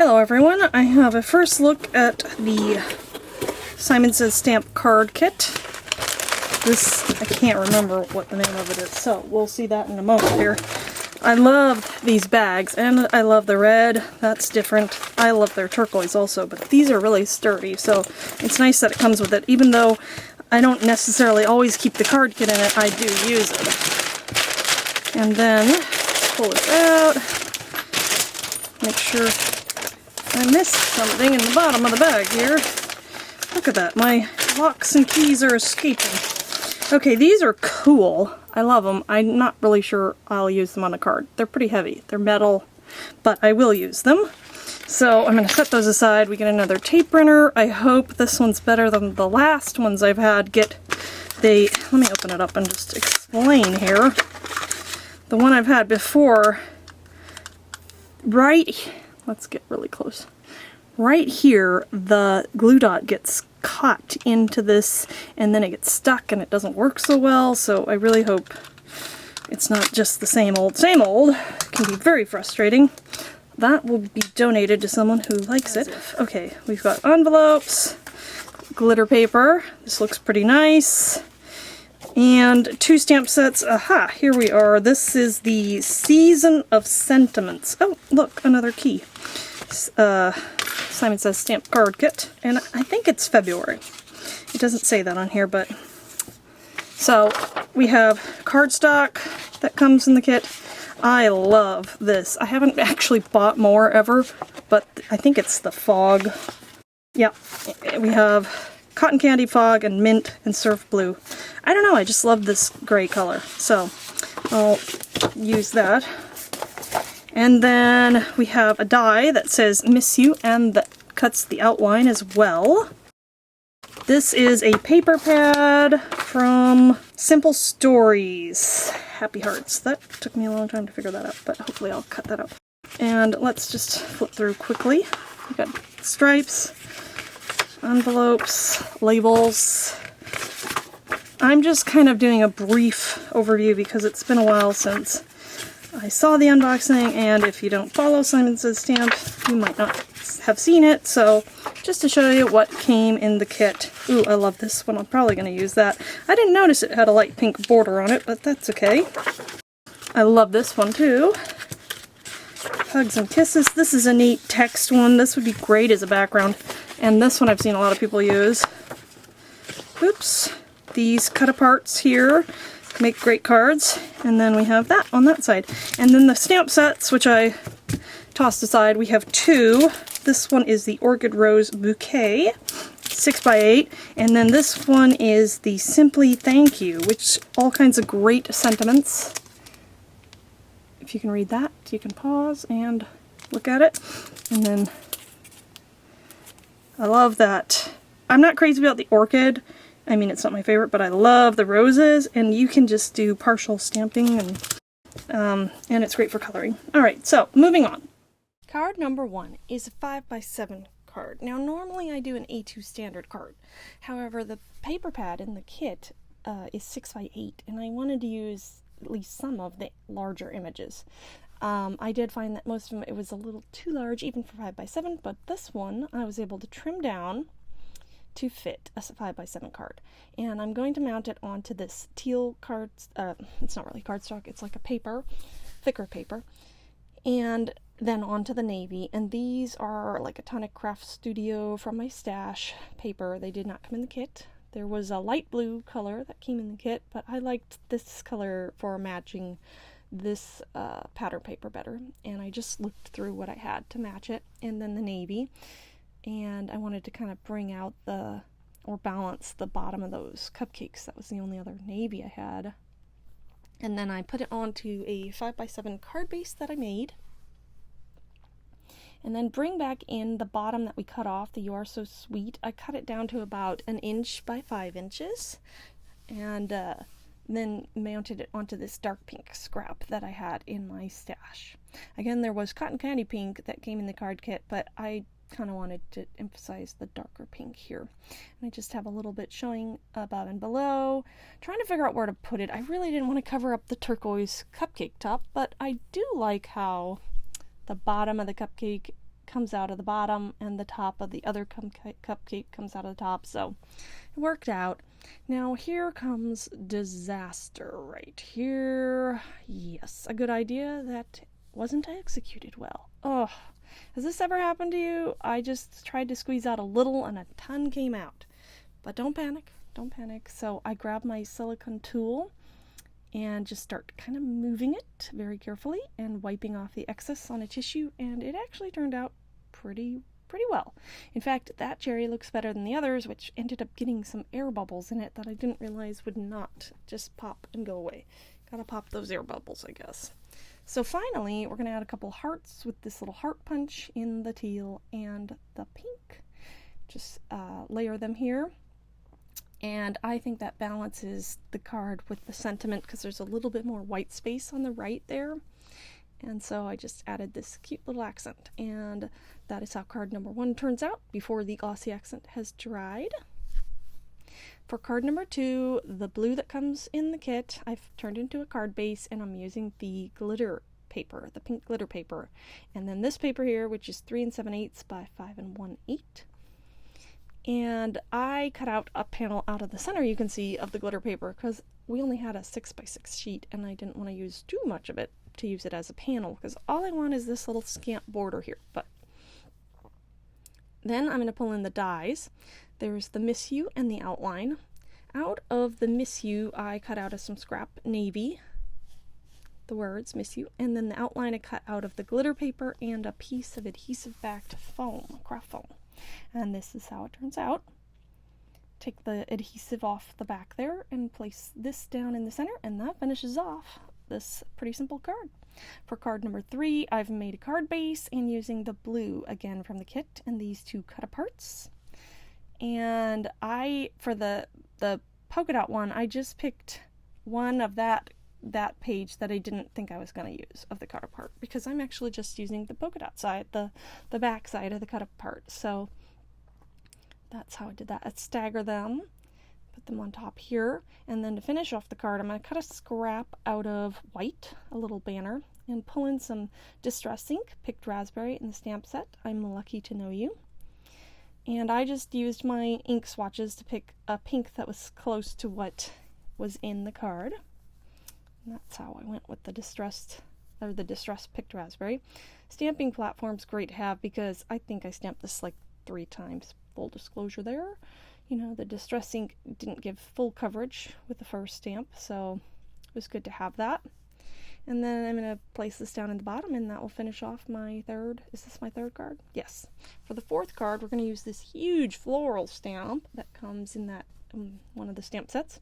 Hello everyone, I have a first look at the Simon Says Stamp card kit. This, I can't remember what the name of it is, so we'll see that in a moment here. I love these bags, and I love the red, that's different. I love their turquoise also, but these are really sturdy, so it's nice that it comes with it. Even though I don't necessarily always keep the card kit in it, I do use it. And then, pull it out, make sure I missed something in the bottom of the bag here. Look at that, my locks and keys are escaping. Okay, these are cool. I love them. I'm not really sure I'll use them on a card. They're pretty heavy. They're metal, but I will use them. So I'm going to set those aside. We get another tape printer. I hope this one's better than the last ones I've had. Let me open it up and just explain here. The one I've had before, let's get really close. Right here, the glue dot gets caught into this, and then it gets stuck, and it doesn't work so well, so I really hope it's not just the same old, same old. It can be very frustrating. That will be donated to someone who likes it. Okay, we've got envelopes, glitter paper. This looks pretty nice. And 2 stamp sets. Aha, here we are. This is the Season of Sentiments. Oh, look, another key. Simon Says Stamp card kit, and I think it's February. It doesn't say that on here, but... So, we have cardstock that comes in the kit. I love this. I haven't actually bought more ever, but I think it's the fog. Yeah, we have cotton candy fog and mint and surf blue. I don't know, I just love this gray color, so I'll use that. And then we have a die that says Miss You, and that cuts the outline as well. This is a paper pad from Simple Stories. Happy Hearts. That took me a long time to figure that out, but hopefully I'll cut that out. And let's just flip through quickly. We got stripes, envelopes, labels. I'm just kind of doing a brief overview because it's been a while since I saw the unboxing, and if you don't follow Simon Says Stamp, you might not have seen it, so just to show you what came in the kit. Ooh, I love this one. I'm probably going to use that. I didn't notice it had a light pink border on it, but that's okay. I love this one too. Hugs and Kisses. This is a neat text one. This would be great as a background, and this one I've seen a lot of people use. Oops. These cut aparts here make great cards, and then we have that on that side. And then the stamp sets, which I tossed aside, we have 2. This one is the Orchid Rose Bouquet, 6x8, and then this one is the Simply Thank You, which all kinds of great sentiments. If you can read that, you can pause and look at it. And then I love that. I'm not crazy about the orchid. I mean, it's not my favorite, but I love the roses, and you can just do partial stamping, and it's great for coloring. Alright, so moving on. Card number 1 is a 5x7 card. Now, normally I do an A2 standard card. However, the paper pad in the kit is 6x8, and I wanted to use at least some of the larger images. I did find that most of them, it was a little too large, even for 5x7, but this one I was able to trim down to fit a 5x7 card. And I'm going to mount it onto this teal card, it's not really cardstock, it's like a paper, thicker paper, and then onto the navy. And these are like a Tonic Craft Studio from my stash paper. They did not come in the kit. There was a light blue color that came in the kit, but I liked this color for matching this pattern paper better. And I just looked through what I had to match it, and then the navy. And I wanted to kind of bring out or balance the bottom of those cupcakes. That was the only other navy I had. And then I put it onto a 5x7 card base that I made. And then bring back in the bottom that we cut off, the You Are So Sweet. I cut it down to about 1 inch by 5 inches. And then mounted it onto this dark pink scrap that I had in my stash. Again, there was cotton candy pink that came in the card kit, but I kind of wanted to emphasize the darker pink here. And I just have a little bit showing above and below, trying to figure out where to put it. I really didn't want to cover up the turquoise cupcake top, but I do like how the bottom of the cupcake comes out of the bottom and the top of the other cupcake comes out of the top, so it worked out. Now here comes disaster right here. Yes, a good idea that wasn't executed well. Oh, has this ever happened to you? I just tried to squeeze out a little and a ton came out. But don't panic, don't panic. So I grabbed my silicone tool and just start kind of moving it very carefully and wiping off the excess on a tissue, and it actually turned out pretty well. In fact, that cherry looks better than the others, which ended up getting some air bubbles in it that I didn't realize would not just pop and go away. Gotta pop those air bubbles, I guess. So finally, we're gonna add a couple hearts with this little heart punch in the teal and the pink. Just layer them here. And I think that balances the card with the sentiment because there's a little bit more white space on the right there. And so I just added this cute little accent. And that is how card number 1 turns out before the glossy accent has dried. For card number 2, the blue that comes in the kit, I've turned into a card base and I'm using the glitter paper, the pink glitter paper. And then this paper here, which is 3 7/8 by 5 1/8. And I cut out a panel out of the center, you can see, of the glitter paper because we only had a 6 by 6 sheet and I didn't want to use too much of it to use it as a panel because all I want is this little scamp border here. But then I'm going to pull in the dies. There's the Miss You and the outline. Out of the Miss You, I cut out of some scrap navy, the words Miss You, and then the outline I cut out of the glitter paper and a piece of adhesive backed foam, craft foam. And this is how it turns out. Take the adhesive off the back there and place this down in the center, and that finishes off this pretty simple card. For card number 3, I've made a card base and using the blue again from the kit and these 2 cut aparts. And for the polka dot one, I just picked one of that page that I didn't think I was going to use of the cut apart because I'm actually just using the polka dot side, the back side of the cut apart. So that's how I did that. I stagger them, put them on top here, and then to finish off the card, I'm going to cut a scrap out of white, a little banner, and pull in some distress ink, picked raspberry in the stamp set. I'm lucky to know you. And I just used my ink swatches to pick a pink that was close to what was in the card. And that's how I went with the distressed picked raspberry. Stamping platform's great to have because I think I stamped this like 3 times. Full disclosure there. You know, the distress ink didn't give full coverage with the first stamp, so it was good to have that. And then I'm going to place this down in the bottom and that will finish off my third. Is this my third card? Yes. For the 4th card, we're going to use this huge floral stamp that comes in that one of the stamp sets.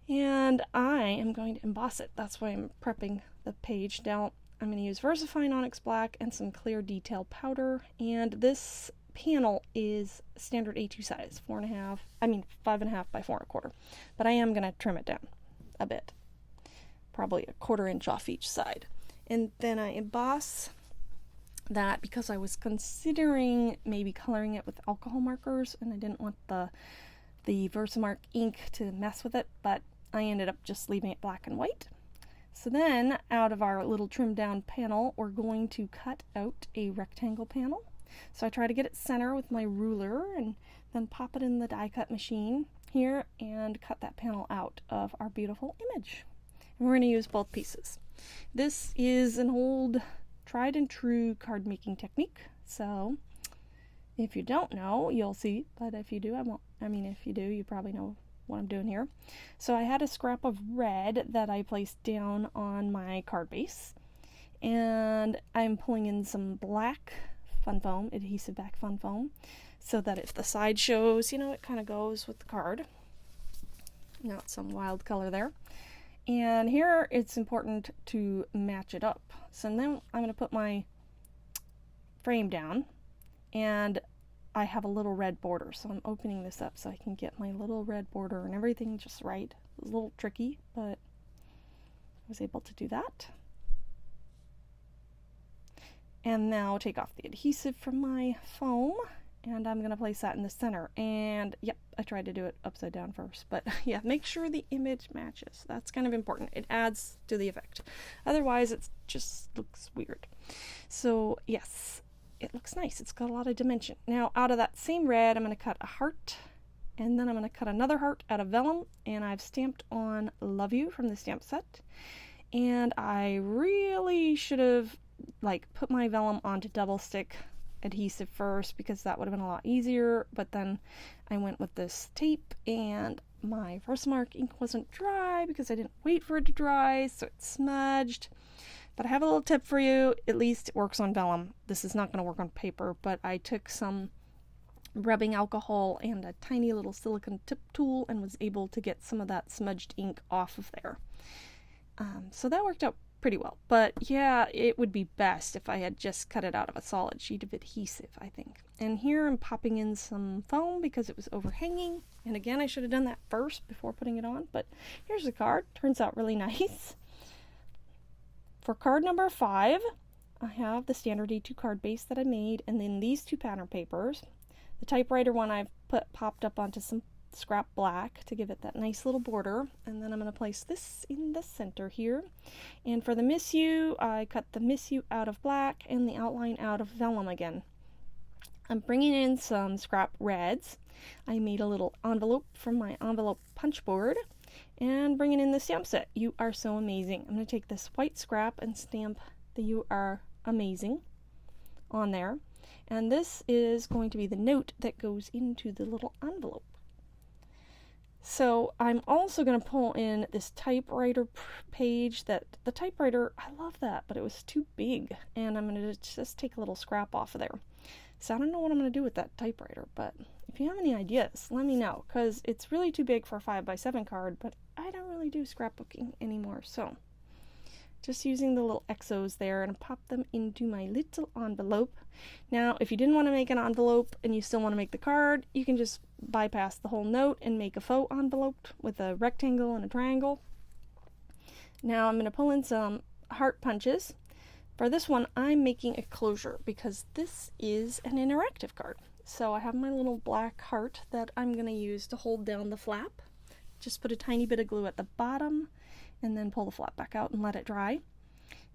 And I am going to emboss it. That's why I'm prepping the page. Now I'm going to use VersaFine Onyx Black and some clear detail powder. And this panel is standard A2 size, 5.5 by 4 1/4. But I am going to trim it down a bit. Probably a 1/4 inch off each side. And then I emboss that because I was considering maybe coloring it with alcohol markers and I didn't want the Versamark ink to mess with it, but I ended up just leaving it black and white. So then, out of our little trimmed down panel, we're going to cut out a rectangle panel. So I try to get it center with my ruler and then pop it in the die cut machine here and cut that panel out of our beautiful image. And we're going to use both pieces. This is an old tried and true card making technique. So if you don't know, you'll see, but if you do, I won't. I mean, if you do, you probably know what I'm doing here. So I had a scrap of red that I placed down on my card base, and I'm pulling in some black fun foam, adhesive back fun foam, so that if the side shows, you know, it kind of goes with the card. Not some wild color there. And here it's important to match it up. So now I'm going to put my frame down, and I have a little red border, so I'm opening this up so I can get my little red border and everything just right. It was a little tricky, but I was able to do that. And now take off the adhesive from my foam, and I'm going to place that in the center. And yep, I tried to do it upside down first, but yeah, make sure the image matches. That's kind of important. It adds to the effect. Otherwise, it just looks weird. So yes, it looks nice. It's got a lot of dimension. Now out of that same red, I'm going to cut a heart, and then I'm going to cut another heart out of vellum, and I've stamped on Love You from the stamp set. And I really should have put my vellum onto double stick adhesive first, because that would have been a lot easier, but then I went with this tape, and my Versamark ink wasn't dry because I didn't wait for it to dry, so it smudged. But I have a little tip for you. At least it works on vellum. This is not going to work on paper, but I took some rubbing alcohol and a tiny little silicone tip tool and was able to get some of that smudged ink off of there. So that worked out pretty well. But yeah, it would be best if I had just cut it out of a solid sheet of adhesive, I think. And here I'm popping in some foam because it was overhanging. And again, I should have done that first before putting it on, but here's the card. Turns out really nice. For card number 5, I have the standard A2 card base that I made, and then these 2 pattern papers. The typewriter one I've popped up onto some scrap black to give it that nice little border, and then I'm going to place this in the center here. And for the Miss You, I cut the Miss You out of black and the outline out of vellum again. I'm bringing in some scrap reds. I made a little envelope from my envelope punch board, and bringing in the stamp set, You Are So Amazing. I'm going to take this white scrap and stamp the You Are Amazing on there, and this is going to be the note that goes into the little envelope. So I'm also going to pull in this typewriter page. That the typewriter, I love that, but it was too big, and I'm going to just take a little scrap off of there. So I don't know what I'm going to do with that typewriter, but if you have any ideas, let me know, because it's really too big for a 5x7 card, but I don't really do scrapbooking anymore, so just using the little exos there and pop them into my little envelope. Now, if you didn't want to make an envelope and you still want to make the card, you can just bypass the whole note and make a faux envelope with a rectangle and a triangle. Now I'm going to pull in some heart punches. For this one, I'm making a closure because this is an interactive card. So I have my little black heart that I'm going to use to hold down the flap. Just put a tiny bit of glue at the bottom and then pull the flap back out and let it dry.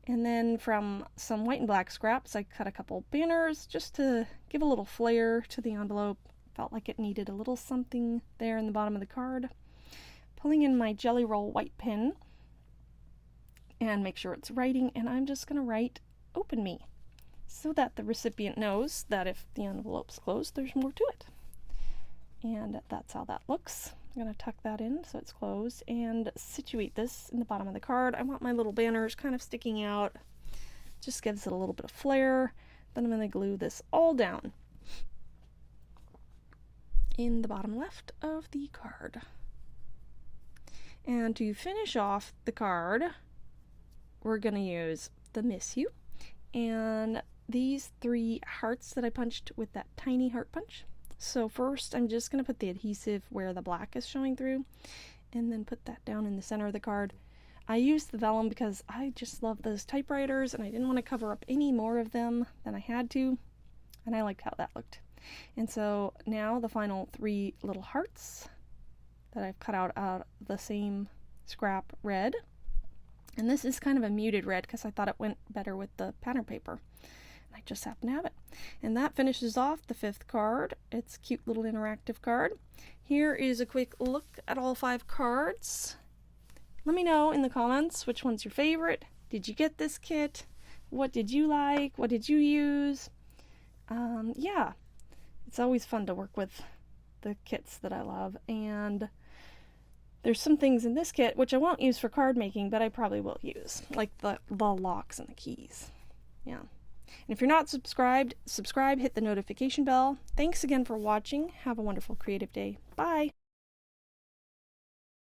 And then from some white and black scraps, I cut a couple banners just to give a little flair to the envelope. Felt like it needed a little something there in the bottom of the card. Pulling in my Jelly Roll white pen and make sure it's writing, and I'm just going to write Open Me so that the recipient knows that if the envelope's closed, there's more to it. And that's how that looks. I'm going to tuck that in so it's closed and situate this in the bottom of the card. I want my little banners kind of sticking out. Just gives it a little bit of flair. Then I'm going to glue this all down in the bottom left of the card. And to finish off the card, we're going to use the Miss You and these 3 hearts that I punched with that tiny heart punch. So first I'm just going to put the adhesive where the black is showing through and then put that down in the center of the card. I used the vellum because I just love those typewriters and I didn't want to cover up any more of them than I had to, and I liked how that looked. And so now the final 3 little hearts that I've cut out of the same scrap red. And this is kind of a muted red because I thought it went better with the pattern paper. I just happen to have it. And that finishes off the 5th card. It's a cute little interactive card. Here is a quick look at all 5 cards. Let me know in the comments which one's your favorite. Did you get this kit? What did you like? What did you use? Yeah, it's always fun to work with the kits that I love. And there's some things in this kit which I won't use for card making, but I probably will use, like the locks and the keys. Yeah. And if you're not subscribed, subscribe, hit the notification bell. Thanks again for watching. Have a wonderful creative day. Bye!